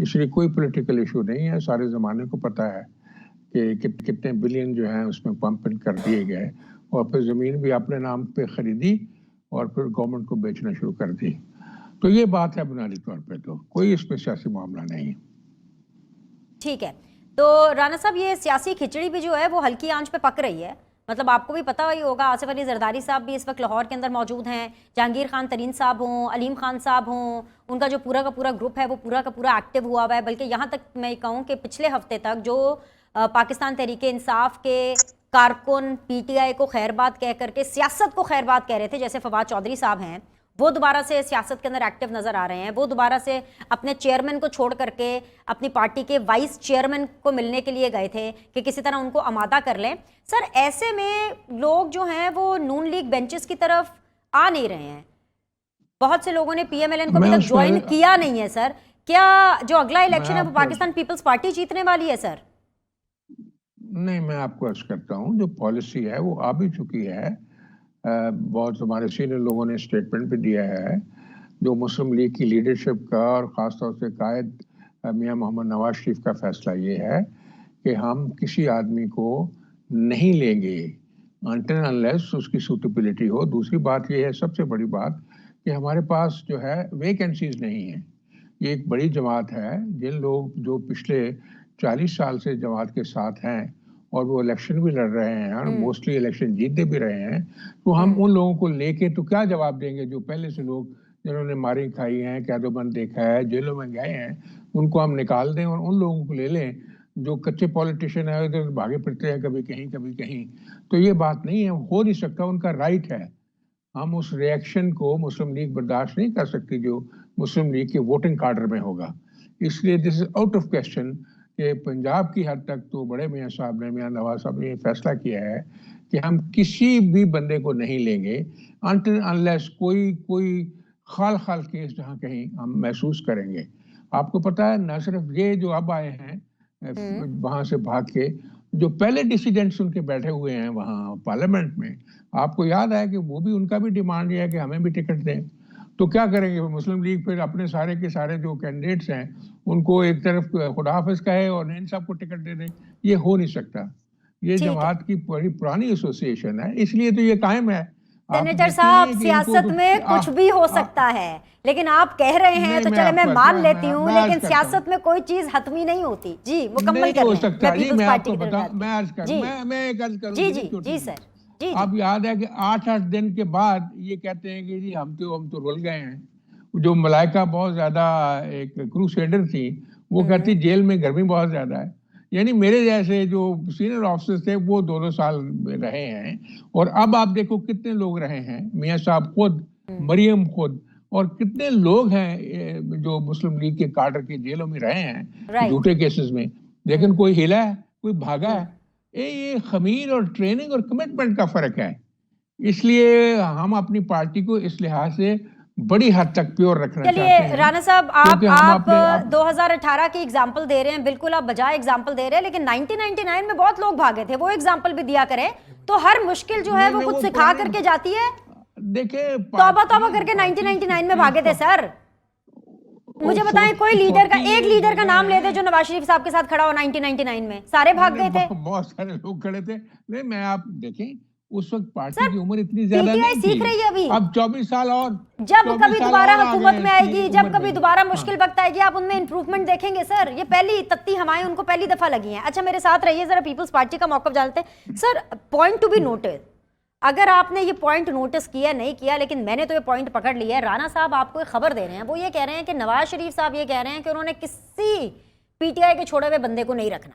اس لیے کوئی پولیٹیکل ایشو نہیں ہے، سارے زمانے کو پتہ ہے کہ کتنے بلین جو ہیں اس میں پمپ ان کر دیے گئے، اور پھر زمین بھی اپنے نام پہ خریدی اور پھر گورنمنٹ کو بیچنا شروع کر دی۔ تو یہ بات ہے بنیادی طور پہ، تو کوئی اس میں سیاسی معاملہ نہیں۔ ٹھیک ہے، تو رانا صاحب یہ سیاسی کھچڑی بھی جو ہے وہ ہلکی آنچ پہ پک رہی ہے، مطلب آپ کو بھی پتہ ہی ہوگا، آصف علی زرداری صاحب بھی اس وقت لاہور کے اندر موجود ہیں، جہانگیر خان ترین صاحب ہوں، علیم خان صاحب ہوں، ان کا جو پورا کا پورا گروپ ہے وہ پورا کا پورا ایکٹیو ہوا ہوا ہے، بلکہ یہاں تک میں کہوں کہ پچھلے ہفتے تک جو پاکستان تحریک انصاف کے کارکن پی ٹی آئی کو خیر بات کہہ کر کے سیاست کو خیر بات کہہ رہے تھے، جیسے فواد چودھری صاحب ہیں، وہ دوبارہ سے سیاست کے اندر ایکٹیو نظر آ رہے ہیں، وہ دوبارہ سے اپنے چیئرمین کو چھوڑ کر کے اپنی پارٹی کے وائس چیئرمین کو ملنے کے لیے گئے تھے کہ کسی طرح ان کو آمادہ کر لیں۔ سر، ایسے میں لوگ جو ہیں وہ نون لیگ بینچز کی طرف آ نہیں رہے ہیں، بہت سے لوگوں نے پی ایم ایل این کو ابھی تک جوائن کیا نہیں ہے۔ سر، کیا جو اگلا الیکشن ہے وہ پاکستان پیپلز پارٹی جیتنے والی ہے؟ سر نہیں، میں آپ کو عرض کرتا ہوں، جو پالیسی ہے وہ آ بھی چکی ہے، بہت ہمارے سینئر لوگوں نے اسٹیٹمنٹ بھی دیا ہے، جو مسلم لیگ کی لیڈرشپ کا اور خاص طور سے قائد میاں محمد نواز شریف کا فیصلہ یہ ہے کہ ہم کسی آدمی کو نہیں لیں گے until unless اس کی سوٹیبلٹی ہو۔ دوسری بات یہ ہے، سب سے بڑی بات، کہ ہمارے پاس جو ہے ویکنسیز نہیں ہیں۔ یہ ایک بڑی جماعت ہے، جن لوگ جو پچھلے 40 سال سے جماعت کے ساتھ ہیں اور وہ الیکشن بھی لڑ رہے ہیں اور موسٹلی الیکشن جیتتے بھی رہے ہیں، تو ہم ان لوگوں کو لے کے تو کیا جواب دیں گے؟ جو پہلے سے لوگ جنہوں نے ماری کھائی ہیں، قید و بند دیکھا ہے، جیلوں میں گئے ہیں، ان کو ہم نکال دیں اور ان لوگوں کو لے لیں جو کچے پولیٹیشین ہیں، ادھر بھاگے پھرتے ہیں کبھی کہیں کبھی کہیں۔ تو یہ بات نہیں ہے، ہو نہیں سکتا، ان کا رائٹ ہے۔ ہم اس ری ایکشن کو مسلم لیگ برداشت نہیں کر سکتی جو مسلم لیگ کے ووٹنگ کارڈر میں ہوگا۔ اس لیے دس از آؤٹ آف کوسچن کہ پنجاب کی حد تک تو بڑے میاں صاحب نے، میاں نواز صاحب نے یہ فیصلہ کیا ہے کہ ہم کسی بھی بندے کو نہیں لیں گے until unless کوئی خال کیس جہاں کہیں ہم محسوس کریں گے۔ آپ کو پتا ہے، نہ صرف یہ جو اب آئے ہیں وہاں سے بھاگ کے، جو پہلے ڈیسیڈنٹس ان کے بیٹھے ہوئے ہیں وہاں پارلیمنٹ میں، آپ کو یاد ہے کہ وہ بھی، ان کا بھی ڈیمانڈ یہ ہے کہ ہمیں بھی ٹکٹ دیں۔ تو کیا کریں گے مسلم لیگ؟ پھر اپنے سارے کے سارے جو کینڈیڈیٹس ہیں ان کو ایک طرف خدا حافظ کہے اور ان سب کو ٹکٹ دے دیں؟ یہ ہو نہیں سکتا۔ یہ جماعت کی بڑی پرانی ایسوسی ایشن ہے، اس لیے تو یہ قائم ہے۔ سینیٹر صاحب، سیاست میں کچھ بھی ہو سکتا ہے، لیکن آپ کہہ رہے ہیں تو چلے میں مان لیتی ہوں، لیکن سیاست میں کوئی چیز حتمی نہیں ہوتی۔ جی مکمل کر لیں۔ میں آپ کو بتاؤں، میں عرض کروں، میں ایک عرض کروں، جی سر، جی آپ یاد ہے کہ 8 دن کے بعد یہ کہتے ہیں کہ جی ہم تو رول گئے ہیں۔ جو ملائکہ بہت زیادہ ایک کروسیڈر تھی، وہ کہتی جیل میں گرمی بہت زیادہ ہے۔ یعنی میرے جیسے جو سینئر آفیسر تھے وہ 2 سال رہے ہیں، اور اب آپ دیکھو کتنے لوگ رہے ہیں، میاں صاحب خود، مریم خود، اور کتنے لوگ ہیں جو مسلم لیگ کے کارڈر کے جیلوں میں رہے ہیں جھوٹے کیسز میں، لیکن کوئی ہلا ہے، کوئی بھاگا ہے۔ یہ خمیر اور ٹریننگ اور کمٹمنٹ کا فرق ہے۔ اس لیے ہم اپنی پارٹی کو اس لحاظ سے بڑی حد تک پیور رکھنا چاہتے ہیں۔ چلیے رانا صاحب، آپ 2018 کی اگزامپل دے رہے ہیں، بالکل آپ بجائے اگزامپل دے رہے ہیں، لیکن 1999 میں بہت لوگ بھاگے تھے، وہ اگزامپل بھی دیا کریں تو ہر مشکل جو ہے وہ کچھ سکھا کر کے جاتی ہے۔ دیکھیں، توبہ کر کے 1999 میں بھاگے تھے سر۔ مجھے بتائیں کوئی لیڈر کا، ایک لیڈر کا نام لے دے جو نواز شریف صاحب کے ساتھ کھڑا ہو 1999 میں، سارے بھاگ گئے تھے۔ بہت سارے لوگ کھڑے تھے۔ نہیں، میں آپ دیکھیں، उस वक्त पार्टी की उम्र इतनी ज्यादा पीटीआई नहीं सीख रही है अभी। थी। अब 24 साल और जब 24 कभी साल दोबारा और आ हुकूमत गए में इसकी आएगी, जब उम्र कभी में। दोबारा हाँ। मुश्किल वक्त आएगी, आप उनमें इंप्रूवमेंट देखेंगे सर। ये पहली तत्ती हमारी उनको पहली दफा लगी है। अच्छा मेरे साथ रहिए जरा, पीपल्स पार्टी का मौक़िफ़ जानते हैं sir. Point to be noted, अगर आपने ये पॉइंट नोटिस किया नहीं किया, लेकिन मैंने तो ये पॉइंट पकड़ लिया है। राणा साहब आपको एक खबर दे रहे हैं, वो ये कह रहे हैं कि नवाज शरीफ साहब ये कह रहे हैं कि उन्होंने किसी पीटीआई के छोड़े हुए बंदे को नहीं रखना।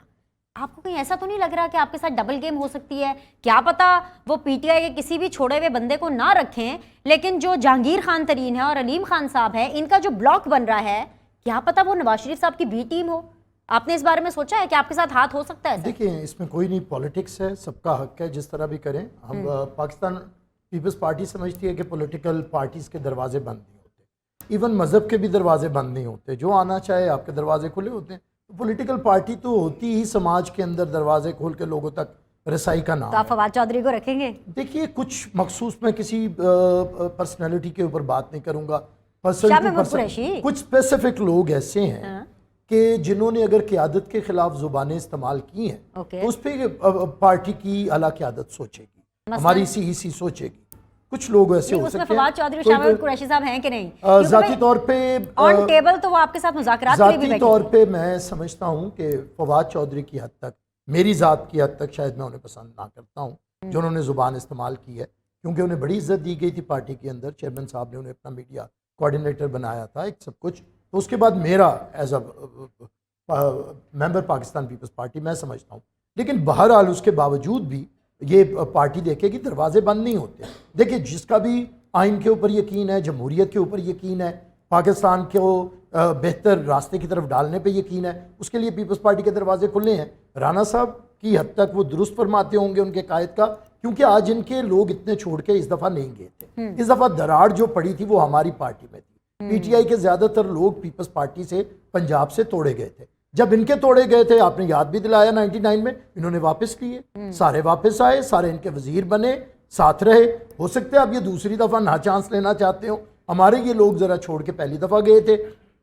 आपको कहीं ऐसा तो नहीं लग रहा कि आपके साथ डबल गेम हो सकती है? क्या पता वो पीटीआई के किसी भी छोड़े हुए बंदे को ना रखें, लेकिन जो जहांगीर खान तरीन है और अलीम खान साहब है, इनका जो ब्लॉक बन रहा है, क्या पता वो नवाज शरीफ साहब की बी टीम हो। आपने इस बारे में सोचा है कि आपके साथ हाथ हो सकता है? देखिए इसमें कोई नहीं, पॉलिटिक्स है, सबका हक है जिस तरह भी करें। हम पाकिस्तान पीपल्स पार्टी समझती है कि पॉलिटिकल पार्टीज़ के दरवाजे बंद नहीं होते, इवन मज़हब के भी दरवाजे बंद नहीं होते। जो आना चाहे आपके दरवाजे खुले होते हैं। तो पॉलिटिकल पार्टी तो होती ही समाज के अंदर दरवाजे खोल के लोगों तक रसाई का नाम तो आप है। फवाद चौधरी को रखेंगे? देखिए कुछ मखसूस, मैं किसी पर्सनैलिटी के ऊपर बात नहीं करूँगा, person Shah to Mahmood person. Qureshi. कुछ स्पेसिफिक लोग ऐसे हैं हाँ। कि जिन्होंने अगर क़यादत के ख़िलाफ़ ज़ुबानें इस्तेमाल की हैं ओके। तो उस पर पार्टी की आला क़यादत सोचेगी, मसलन? हमारी सीईसी सोचेगी। कुछ लोग ऐसे नहीं, हो उसमें सकते फवाद चौधरी और कोई शाह महमूद कुरैशी साहब हैं कि नहीं? ज़ाती तौर पे ऑन टेबल तो वो आपके साथ मुज़ाकरात के लिए भी ज़ाती बैठे तौर थे। पे मैं समझता हूँ कि फवाद चौधरी की हद तक, मेरी ज़ात की हद तक शायद मैं उन्हें पसंद ना करता हूँ जो उन्होंने ज़ुबान इस्तेमाल की है, क्योंकि उन्हें बड़ी इज्जत दी गई थी पार्टी के अंदर। चेयरमैन साहब ने उन्हें अपना मीडिया कोऑर्डिनेटर बनाया था, एक सब कुछ। तो उसके बाद मेरा as a member Pakistan Peoples Party मैं समझता हूँ, लेकिन बहरहाल उसके बावजूद भी ये पार्टी देखेगी दरवाजे बंद नहीं होते। देखिए जिसका भी आइन के ऊपर यकीन है, जमहूरियत के ऊपर यकीन है, पाकिस्तान को बेहतर रास्ते की तरफ डालने पे यकीन है, उसके लिए पीपल्स पार्टी के दरवाजे खुले हैं। राणा साहब की हद तक वो दुरुस्त फरमाते होंगे उनके कायद का, क्योंकि आज इनके लोग इतने छोड़ के इस दफ़ा नहीं गए थे। इस दफ़ा दरार जो पड़ी थी वो हमारी पार्टी में थी। पीटीआई के ज़्यादातर लोग पीपल्स पार्टी से पंजाब से तोड़े गए थे। जब इनके तोड़े गए थे, आपने याद भी दिलाया 99 में, इन्होंने वापस लिए, सारे वापस आए, सारे इनके वजीर बने, साथ रहे। हो सकता है अब ये दूसरी दफ़ा ना चांस लेना चाहते हो। हमारे ये लोग ज़रा छोड़ के पहली दफ़ा गए थे,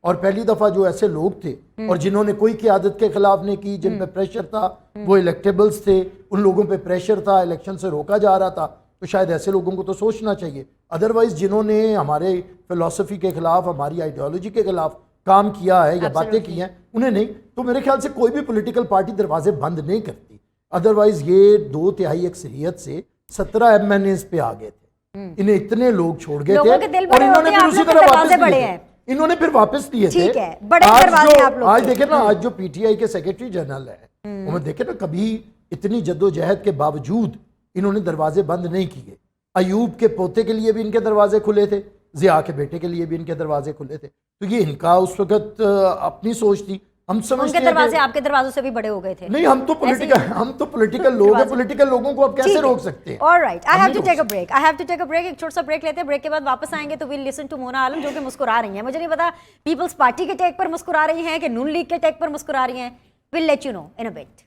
और पहली दफ़ा जो ऐसे लोग थे और जिन्होंने कोई क़यादत के ख़िलाफ़ नहीं की, जिन पे प्रेशर था, वो इलेक्टेबल्स थे, उन लोगों पे प्रेशर था, इलेक्शन से रोका जा रहा था, तो शायद ऐसे लोगों को तो सोचना चाहिए। अदरवाइज़ जिन्होंने हमारे फ़िलॉसफी के ख़िलाफ़, हमारी आइडियोलॉजी के ख़िलाफ़ काम किया है या बातें की हैं, उन्हें नहीं। तो मेरे ख्याल से कोई भी पॉलिटिकल पार्टी दरवाजे बंद नहीं करती। अदरवाइज़ ये 2/3 अक्सरियत से 17 MNAs पे आ गए थे, इन्हें इतने लोग छोड़ गए लोगों थे के दिल और बड़े इन्होंने होते हैं, फिर आप उसी लोग के तरह दरवाजे वापस बड़े लिए हैं। थे। इन्होंने फिर वापस लिए थे। ठीक है, बड़े आज दरवाजे जो- आप लोग आज के। देखे ना, आज जो पीटीआई के सेक्रेटरी जनरल है, वो देखे ना, कभी इतनी जद्दोजहद के बावजूद इन्होंने दरवाजे बंद नहीं किए। अयूब के पोते के लिए भी इनके दरवाजे खुले थे, ज़िया के बेटे के लिए भी इनके दरवाजे खुले थे। तो ये इनका उस वक्त अपनी सोच थी। हम समझते उनके हैं दरवाजे कि आपके दरवाजों से भी बड़े हो गए थे। नहीं, हम तो पॉलिटिकल लोग हैं, पॉलिटिकल लोगों को आप कैसे रोक सकते हैं? ऑलराइट, आई हम हैव नहीं टू रोक take a break. I have to take a break. एक छोटा सा ब्रेक लेते हैं। ब्रेक के बाद वापस आएंगे तो विल लिसन टू मोना आलम, जो कि मुस्कुरा रही हैं। मुझे नहीं पता पीपल्स पार्टी के टेक पर मुस्कुरा रही हैं कि नून लीग के टेक पर मुस्कुरा रही हैं। Will let you know in a bit.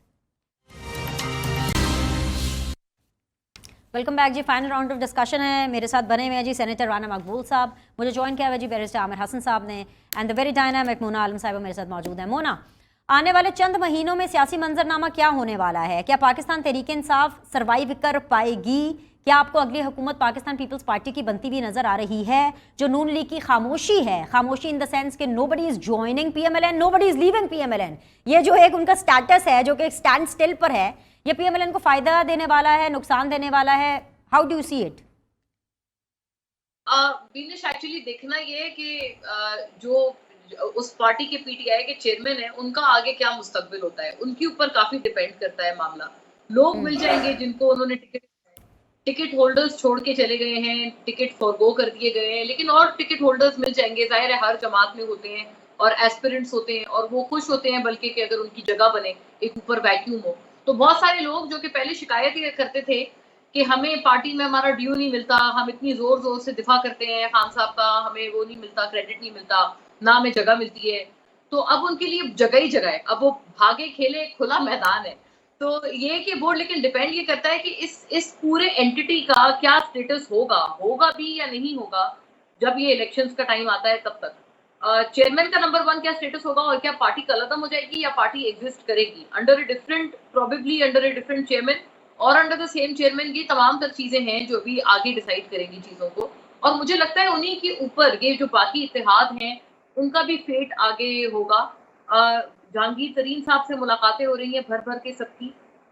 Welcome back जी। फाइनल राउंड ऑफ डिस्कशन है। मेरे साथ बने हुए हैं जी सेनेटर राना मकबूल साहब, मुझे ज्वाइन किया हुआ जी बैरिस्टर आमिर हसन साहब ने, and the very dynamic Mona Alam sahab मेरे साथ मौजूद है। मोना, आने वाले चंद महीनों में सियासी मंजरनामा क्या होने वाला है? क्या पाकिस्तान तहरीक इंसाफ सर्वाइव कर पाएगी? क्या आपको अगली हुकूमत पाकिस्तान पीपल्स पार्टी की बनती हुई नजर आ रही है? जो नून लीग की खामोशी है, खामोशी इन द सेंस कि nobody is joining PMLN, nobody is leaving PMLN, ये जो एक उनका स्टेटस है, जो कि एक स्टैंड स्टिल पर है, ये PMLN को फायदा देने वाला है, नुकसान देने वाला है? How do you see it? Beenish, actually देखना ये है कि जो उस पार्टी के पीटीआई के चेयरमैन है, उनका आगे क्या मुस्तकबिल होता है, उनके ऊपर काफी डिपेंड करता है मामला। लोग मिल जाएंगे जिनको उन्होंने टिकट होल्डर्स छोड़ के चले गए हैं, टिकट फॉरगो कर दिए गए हैं, लेकिन और टिकट होल्डर्स मिल जाएंगे। जाहिर है हर जमात में होते हैं और एस्पिरेंट्स होते हैं, और वो खुश होते हैं बल्कि कि अगर उनकी जगह बने, एक ऊपर वैक्यूम हो। तो बहुत सारे लोग जो कि पहले शिकायत ही करते थे कि हमें पार्टी में हमारा ड्यू नहीं मिलता, हम इतनी जोर जोर से दिफा करते हैं खान साहब का, हमें वो नहीं मिलता, क्रेडिट नहीं मिलता, ना हमें जगह मिलती है, तो अब उनके लिए जगह ही जगह है। अब वो भागे खेले, खुला मैदान है। तो ये कि बोर्ड, लेकिन डिपेंड ये करता है कि इस पूरे एंटिटी का क्या स्टेटस होगा भी या नहीं होगा जब ये इलेक्शंस का टाइम आता है तब तक। चेयरमैन का नंबर 1 क्या स्टेटस होगा, और क्या पार्टी कलदम हो जाएगी या पार्टी एग्जिस्ट करेगी अंडर ए डिफरेंट चेयरमैन, اور انڈر دا سیم چیئرمین یہ تمام تر چیزیں ہیں جو بھی آگے ڈیسائیڈ کریں گی چیزوں کو. اور مجھے لگتا ہے انہی کے اوپر یہ جو باقی اتحاد ہیں ان کا بھی فیٹ آگے ہوگا. جہانگیر ترین صاحب سے ملاقاتیں ہو رہی ہیں بھر بھر کے سب کی,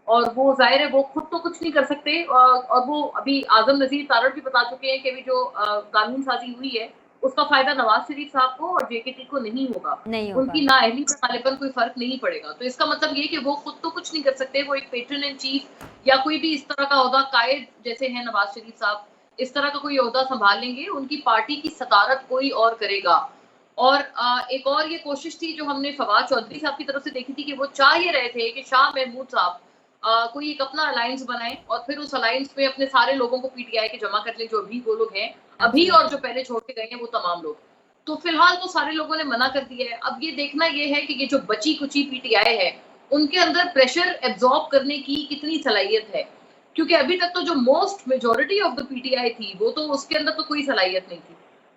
اور وہ ظاہر ہے وہ خود تو کچھ نہیں کر سکتے, اور وہ ابھی اعظم نذیر تارڑ بھی بتا چکے ہیں کہ بھی جو قانون سازی ہوئی ہے اس کا فائدہ نواز شریف صاحب کو اور JKT کو نہیں ہوگا, ان کی نااہلی پر غالباً کوئی فرق نہیں پڑے گا. تو اس کا مطلب یہ کہ وہ خود تو کچھ نہیں کر سکتے, وہ ایک پیٹرن ان چیف یا کوئی بھی اس طرح کا عہدہ قائد جیسے ہیں نواز شریف صاحب, اس طرح کا کوئی عہدہ سنبھال لیں گے, ان کی پارٹی کی صدارت کوئی اور کرے گا. اور ایک اور یہ کوشش تھی جو ہم نے فواد چودھری صاحب کی طرف سے دیکھی تھی کہ وہ چاہ یہ رہے تھے کہ شاہ محمود صاحب کوئی ایک اپنا الائنس بنائیں اور پھر اس الائنس میں اپنے سارے لوگوں کو PTI کے جمع کر لیں, جو ابھی وہ لوگ ہیں ابھی اور جو پہلے چھوڑ کے گئے ہیں وہ تمام لوگ. تو فی الحال تو سارے لوگوں نے منع کر دیا ہے. اب یہ دیکھنا یہ ہے کہ یہ جو بچی کچی PTI ہے ان کے اندر پریشر ایبزارب کرنے کی کتنی صلاحیت ہے, کیونکہ ابھی تک تو جو most majority of the PTI تھی وہ تو اس کے اندر تو کوئی صلاحیت نہیں تھی,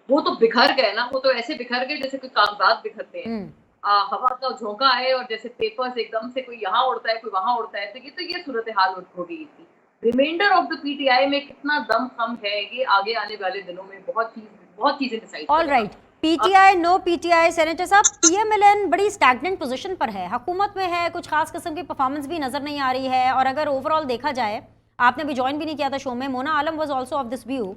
وہ تو بکھر گئے نا, وہ تو ایسے بکھر گئے جیسے کوئی کاغذات بکھرتے ہیں, ہوا کا جھونکا ہے اور جیسے پیپرز ایک دم سے کوئی یہاں اڑتا ہے کوئی وہاں اڑتا ہے. تو یہ صورتحال ہو گئی تھی. ریمائنڈر آف دا PTI میں کتنا دم خم ہے یہ آگے آنے والے دنوں میں بہت چیزیں ڈیسائیڈ. آل رائٹ, PTI نو PTI, سینیٹر صاحب PMLN بڑی اسٹیگننٹ پوزیشن پر ہے, حکومت میں ہے, کچھ خاص قسم کی پرفارمنس بھی نظر نہیں آ رہی ہے. اور اگر اوور آل دیکھا جائے, آپ نے بھی جوائن بھی نہیں کیا تھا شو میں, Mona Alam was also of this view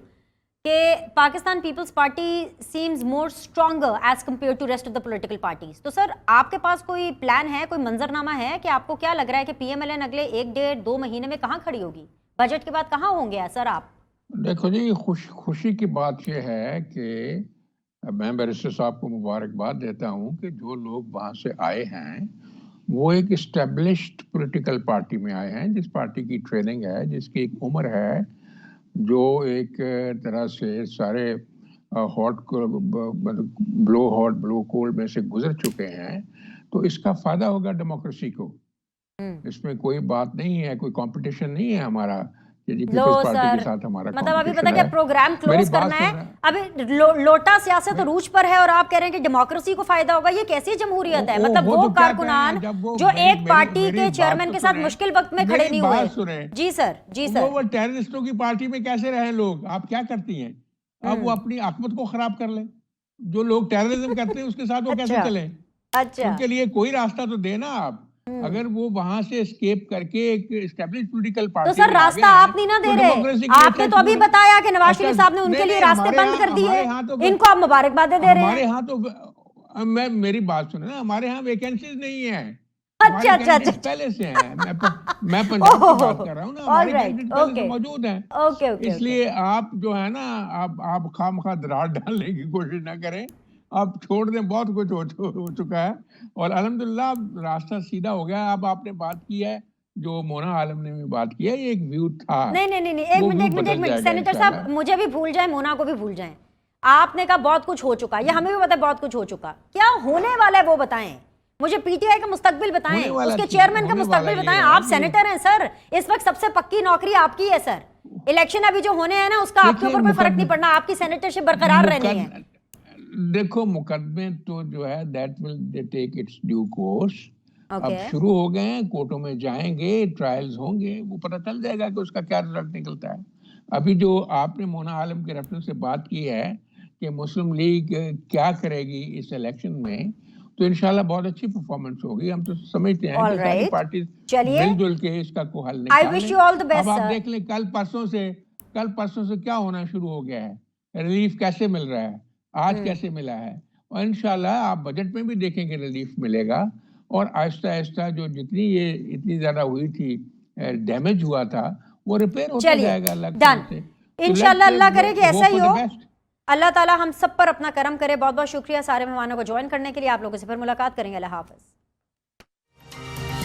کہ Pakistan Peoples Party seems more stronger as compare to rest of the political parties. تو سر آپ کے پاس کوئی پلان ہے, کوئی منظرنامہ ہے کہ آپ کو کیا لگ رہا ہے کہ PMLN اگلے 1-1.5-2 مہینے میں کہاں کھڑی ہوگی, بجٹ کے بعد کہاں ہوں گے سر آپ؟ دیکھو جی, خوشی کی بات یہ ہے کہ میں بیرسٹر صاحب کو مبارکباد دیتا ہوں کہ جو لوگ وہاں سے آئے ہیں وہ ایک اسٹیبلشڈ پولیٹیکل پارٹی میں آئے ہیں, جس پارٹی کی ٹریننگ ہے, جس کی ایک عمر ہے, جو ایک طرح سے سارے بلو کولڈ میں سے گزر چکے ہیں. تو اس کا فائدہ ہوگا ڈیموکریسی کو, اس میں کوئی بات نہیں ہے, کوئی کمپٹیشن نہیں ہے ہمارا مطلب ابھی پتہ کیا پروگرام کلوز کرنا ہے, ابھی لوٹا سیاست عروج پر ہے اور آپ کہہ رہے ہیں کہ ڈیموکریسی کو فائدہ ہوگا. یہ کیسی جمہوریت ہے؟ مطلب وہ کارکنان جو ایک پارٹی کے چیئرمین کے ساتھ مشکل وقت میں کھڑے نہیں ہوئے. جی سر, جی سر. وہ ٹیررسٹوں کی پارٹی میں کیسے رہے لوگ, آپ کیا کرتی ہیں؟ اب وہ اپنی عاقبت کو خراب کر لیں. جو لوگ ٹیررزم کرتے ہیں اس کے ساتھ وہ کیسے چلیں؟ ان کے لیے کوئی راستہ تو دینا آپ. اگر وہ وہاں سے اسکیپ کر کے ایک اسٹیبلش پولیٹیکل پارٹی, تو سر راستہ آپ نہیں نہ دے رہے. آپ نے تو ابھی بتایا کہ نواز شریف صاحب نے ان کے لیے راستے بند کر دیے, ان کو آپ مبارکبادیں دے رہے ہیں. ہمارے ہاں تو میری بات سنیں نا, ہمارے ہاں ویکینسیز نہیں ہیں. اچھا پہلے سے ہیں, میں پنجاب کی بات کر رہا ہوں نا, ہمارے کینڈیڈیٹ پہلے سے موجود ہیں. اس لیے آپ جو ہے نا, آپ خواہ دراڑ ڈالنے کی کوشش نہ کریں, آپ چھوڑ دیں, بہت کچھ ہو چکا ہے اور الحمدللہ راستہ سیدھا ہو گیا. اب آپ نے بات کی ہے, جو مونا عالم نے بھی بات کی ہے, یہ ایک ویو تھا. نہیں, ایک منٹ سینیٹر صاحب, مجھے بھی بھول جائیں, مونا کو بھی بھول جائیں. آپ نے کہا بہت کچھ ہو چکا, یہ ہمیں بھی پتا ہے بہت کچھ ہو چکا. کیا ہونے والا ہے وہ بتائیں مجھے, PTI کا مستقبل بتائیں, اس کے چیئرمین کا مستقبل بتائیں. آپ سینیٹر ہیں سر, اس وقت سب سے پکی نوکری آپ کی ہے سر. الیکشن ابھی جو ہونے ہیں نا, اس کا آپ کے اوپر کوئی فرق نہیں پڑنا, آپ کی سینیٹرشپ برقرار رہنی ہے. دیکھو مقدمے تو جو ہے that will take its due course. اب شروع ہو گئے ہیں, کورٹوں میں جائیں گے, ٹرائلز ہوں گے, وہ پتہ چل جائے گا کہ اس کا کیا رزلٹ نکلتا ہے. ابھی جو آپ نے مونا عالم کے ریفرنس سے بات کی ہے کہ مسلم لیگ کیا کرے گی اس الیکشن میں, تو انشاءاللہ بہت اچھی پرفارمنس ہوگی. ہم تو سمجھتے ہیں کہ ساری پارٹیز مل جل کے اس کا کو حل نکالیں. اب آپ دیکھ لیں کل پرسوں سے کیا ہونا شروع ہو گیا ہے, ریلیف کیسے مل رہا ہے, آج کیسے ملا ہے. اور انشاءاللہ آپ بجٹ میں بھی دیکھیں گے ریلیف ملے گا. اور آہستہ آہستہ جو جتنی یہ اتنی زیادہ ہوئی تھی, ڈیمیج ہوا تھا, وہ ریپیئر ہوتا جائے گا. انشاءاللہ اللہ کرے کہ ایسا ہی ہو. اللہ تعالیٰ ہم سب پر اپنا کرم کرے. بہت بہت شکریہ سارے مہمانوں کو جوائن کرنے کے لیے. آپ لوگوں سے پھر ملاقات کریں گے. اللہ حافظ.